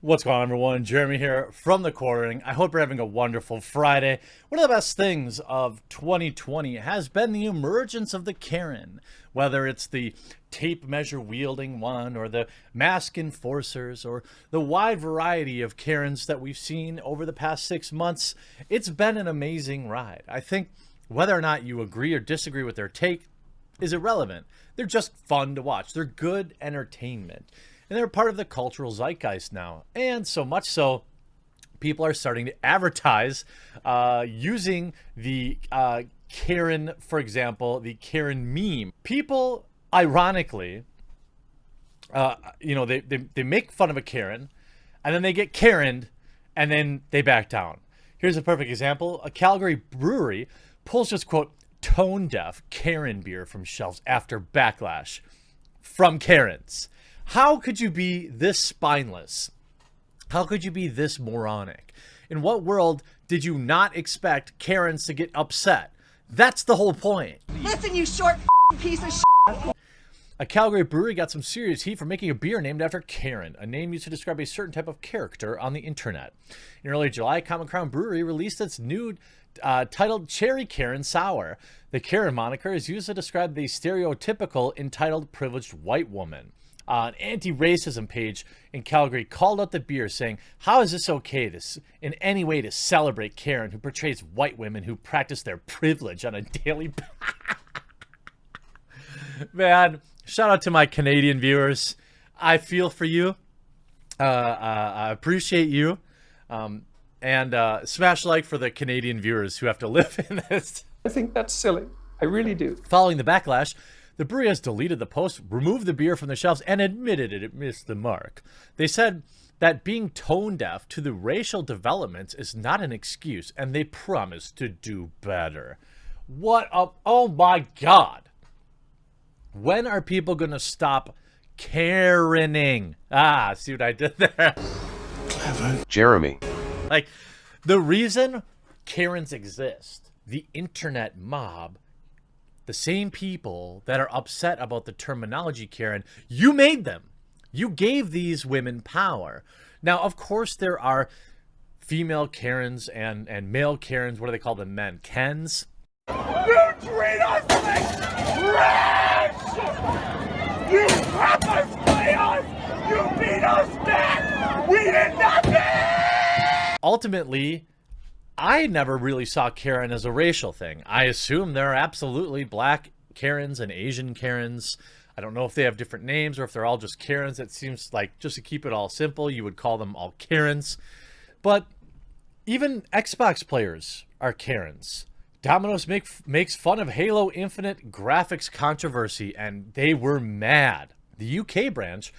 What's going on, everyone? Jeremy here from The Quartering. I hope you're having a wonderful Friday. One of the best things of 2020 has been the emergence of the Karen, whether it's the tape measure wielding one or the mask enforcers or the wide variety of Karens that we've seen over the past 6 months. It's been an amazing ride. I think whether or not you agree or disagree with their take is irrelevant. They're just fun to watch. They're good entertainment. And they're part of the cultural zeitgeist now. And so much so, people are starting to advertise using the Karen, for example, the Karen meme. People, ironically, they make fun of a Karen, and then they get Karened, and then they back down. Here's a perfect example. A Calgary brewery pulls just, quote, tone-deaf Karen beer from shelves after backlash from Karens. How could you be this spineless? How could you be this moronic? In what world did you not expect Karens to get upset? That's the whole point. Listen, you short piece of shit. A Calgary brewery got some serious heat for making a beer named after Karen, a name used to describe a certain type of character on the internet. In early July, Common Crown Brewery released its new titled Cherry Karen Sour. The Karen moniker is used to describe the stereotypical entitled privileged white woman. An anti-racism page in Calgary called out the beer, saying, "How is this okay in any way to celebrate Karen, who portrays white women who practice their privilege on a daily..." Man, shout out to my Canadian viewers. I feel for you. I appreciate you. And smash like for the Canadian viewers who have to live in this. I think that's silly. I really do. Following the backlash, the brewery has deleted the post, removed the beer from the shelves, and admitted it missed the mark. They said that being tone deaf to the racial developments is not an excuse, and they promise to do better. What up? Oh my God. When are people going to stop Karening? See what I did there? Clever. Jeremy. Like, the reason Karens exist, the internet mob, the same people that are upset about the terminology Karen, you made them. You gave these women power. Now, of course, there are female Karens and male Karens. What do they call them? Men? Kens? You treat us like trash! You have us play us! You beat us back! We did nothing! Ultimately, I never really saw Karen as a racial thing. I assume there are absolutely black Karens and Asian Karens. I don't know if they have different names or if they're all just Karens. It seems like, just to keep it all simple, you would call them all Karens. But even Xbox players are Karens. Domino's makes fun of Halo Infinite graphics controversy, and they were mad. The UK branch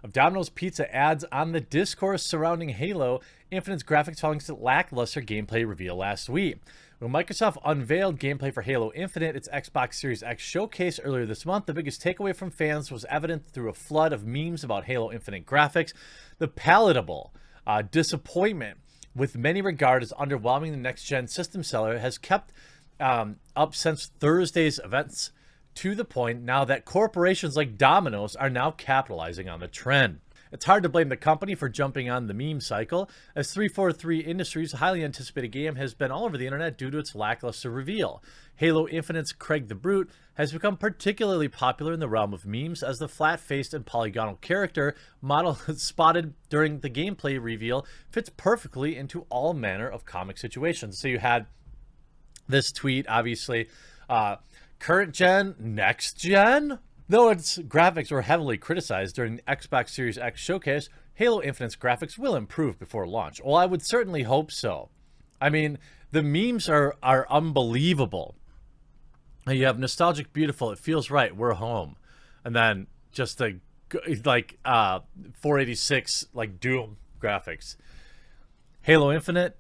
of Domino's Pizza adds on the discourse surrounding Halo Infinite's graphics following its lackluster gameplay reveal last week. When Microsoft unveiled gameplay for Halo Infinite, its Xbox Series X showcase earlier this month, the biggest takeaway from fans was evident through a flood of memes about Halo Infinite graphics. The palatable disappointment, with many regarded as underwhelming the next-gen system seller, has kept up since Thursday's events, to the point now that corporations like Domino's are now capitalizing on the trend. It's hard to blame the company for jumping on the meme cycle, as 343 Industries' highly anticipated game has been all over the internet due to its lackluster reveal. Halo Infinite's Craig the Brute has become particularly popular in the realm of memes, as the flat-faced and polygonal character model spotted during the gameplay reveal fits perfectly into all manner of comic situations. So you had this tweet, obviously, current gen, next gen? Though its graphics were heavily criticized during the Xbox Series X showcase, Halo Infinite's graphics will improve before launch. Well, I would certainly hope so. I mean, the memes are unbelievable. You have nostalgic, beautiful, it feels right, we're home. And then just the, like, 486, like, Doom graphics. Halo Infinite,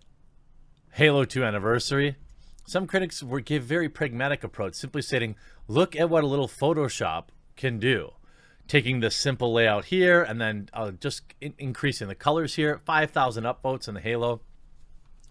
Halo 2 Anniversary. Some critics give very pragmatic approach, simply stating, look at what a little Photoshop can do. Taking the simple layout here and then just increasing the colors here. 5,000 upvotes in the Halo.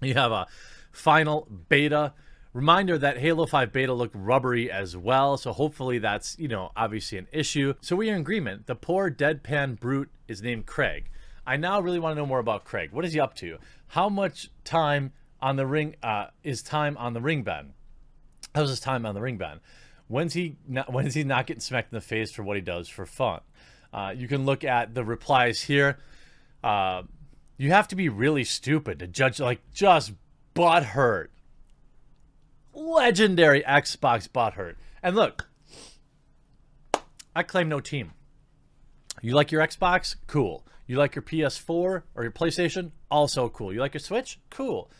You have a final beta. Reminder that Halo 5 beta looked rubbery as well, so hopefully that's, obviously an issue. So we are in agreement. The poor deadpan brute is named Craig. I now really want to know more about Craig. What is he up to? How much time on the ring is time on the ring ben? How's his time on the ring ben? When is he not getting smacked in the face for what he does for fun? You can look at the replies here. You have to be really stupid to judge, like, just butthurt. Legendary Xbox butthurt. And look, I claim no team. You like your Xbox? Cool. You like your PS4 or your PlayStation? Also cool. You like your Switch? Cool.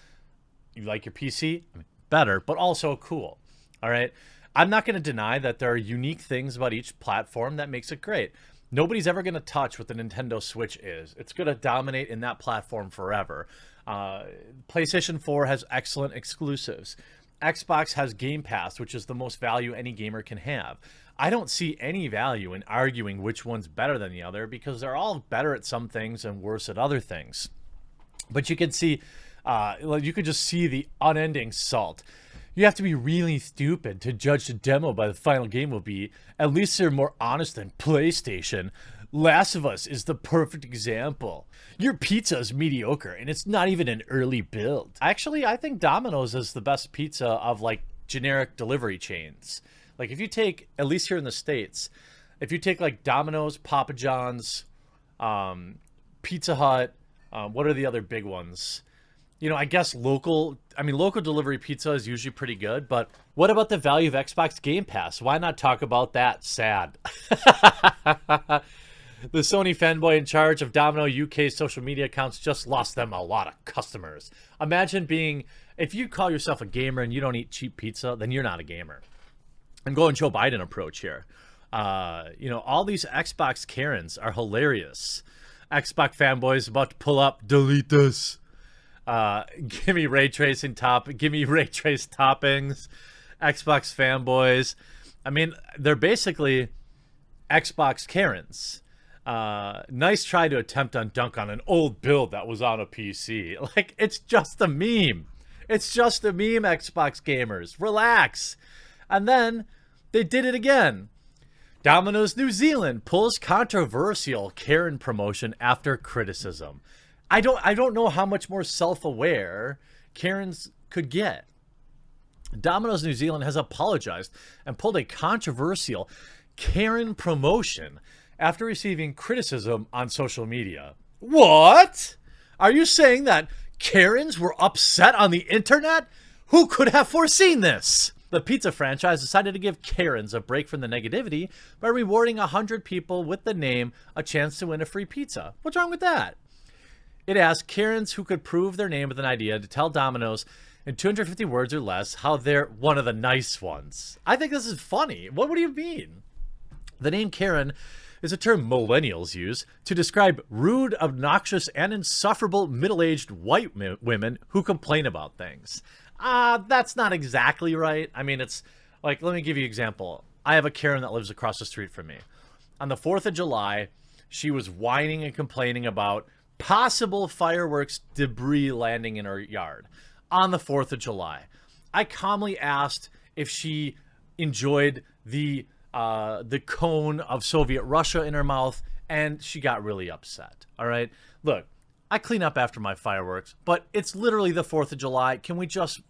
You like your PC? Better, but also cool. All right? I'm not going to deny that there are unique things about each platform that makes it great. Nobody's ever going to touch what the Nintendo Switch is. It's going to dominate in that platform forever. PlayStation 4 has excellent exclusives. Xbox has Game Pass, which is the most value any gamer can have. I don't see any value in arguing which one's better than the other because they're all better at some things and worse at other things. But you can see, you could just see the unending salt. You have to be really stupid to judge the demo by the final game will be. At least they're more honest than PlayStation. Last of Us is the perfect example. Your pizza is mediocre and it's not even an early build. Actually, I think Domino's is the best pizza of like generic delivery chains. Like if you take, at least here in the States, if you take like Domino's, Papa John's, Pizza Hut, what are the other big ones? You know, I guess local delivery pizza is usually pretty good, but what about the value of Xbox Game Pass? Why not talk about that? Sad. The Sony fanboy in charge of Domino UK social media accounts just lost them a lot of customers. Imagine being, if you call yourself a gamer and you don't eat cheap pizza, then you're not a gamer. I'm going Joe Biden approach here. You know, all these Xbox Karens are hilarious. Xbox fanboys about to pull up, delete this. Give me ray trace toppings. Xbox fanboys. I mean, they're basically Xbox Karens. Nice try to attempt on dunk on an old build that was on a PC. Like, it's just a meme. It's just a meme, Xbox gamers. Relax. And then they did it again. Domino's New Zealand pulls controversial Karen promotion after criticism. I don't know how much more self-aware Karens could get. Domino's New Zealand has apologized and pulled a controversial Karen promotion after receiving criticism on social media. What? Are you saying that Karens were upset on the internet? Who could have foreseen this? The pizza franchise decided to give Karens a break from the negativity by rewarding 100 people with the name a chance to win a free pizza. What's wrong with that? It asked Karens who could prove their name with an idea to tell Domino's in 250 words or less how they're one of the nice ones. I think this is funny. What do you mean? The name Karen is a term millennials use to describe rude, obnoxious, and insufferable middle-aged white women who complain about things. That's not exactly right. I mean, it's like, let me give you an example. I have a Karen that lives across the street from me. On the 4th of July, she was whining and complaining about possible fireworks debris landing in her yard on the 4th of July. I calmly asked if she enjoyed the cone of Soviet Russia in her mouth, and she got really upset. All right, look, I clean up after my fireworks, but it's literally the 4th of July. Can we just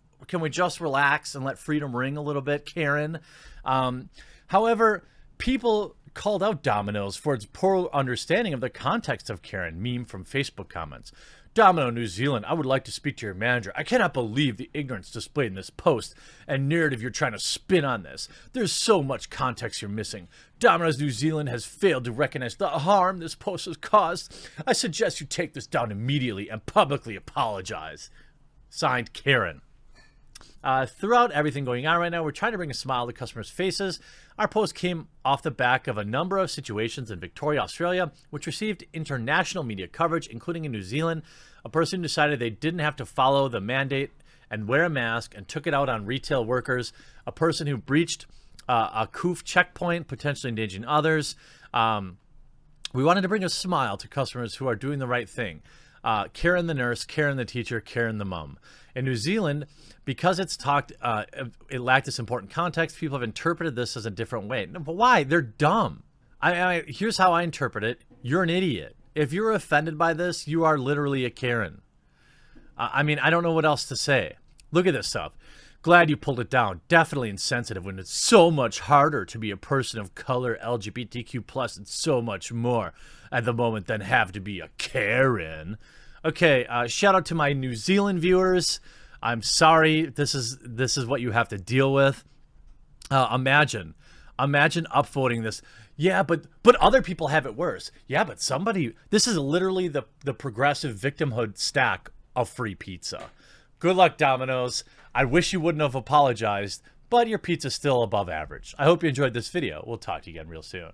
relax and let freedom ring a little bit, Karen? However, people called out Domino's for its poor understanding of the context of Karen meme from Facebook comments. Domino New Zealand, I would like to speak to your manager. I cannot believe the ignorance displayed in this post and narrative you're trying to spin on this. There's so much context you're missing. Domino's New Zealand has failed to recognize the harm this post has caused. I suggest you take this down immediately and publicly apologize. Signed, Karen. Throughout everything going on right now, we're trying to bring a smile to customers' faces. Our post came off the back of a number of situations in Victoria, Australia, which received international media coverage, including in New Zealand. A person decided they didn't have to follow the mandate and wear a mask and took it out on retail workers. A person who breached a COOF checkpoint, potentially endangering others. We wanted to bring a smile to customers who are doing the right thing. Karen the nurse, Karen the teacher, Karen the mom. In New Zealand, because it lacked this important context, people have interpreted this as a different way. No, but why? They're dumb. Here's how I interpret it. You're an idiot. If you're offended by this, you are literally a Karen. I mean, I don't know what else to say. Look at this stuff. Glad you pulled it down. Definitely insensitive when it's so much harder to be a person of color, LGBTQ+, and so much more at the moment than have to be a Karen. Okay, shout out to my New Zealand viewers. I'm sorry. This is what you have to deal with. Imagine upvoting this. Yeah, but other people have it worse. Yeah, but this is literally the progressive victimhood stack of free pizza. Good luck, Domino's. I wish you wouldn't have apologized, but your pizza's still above average. I hope you enjoyed this video. We'll talk to you again real soon.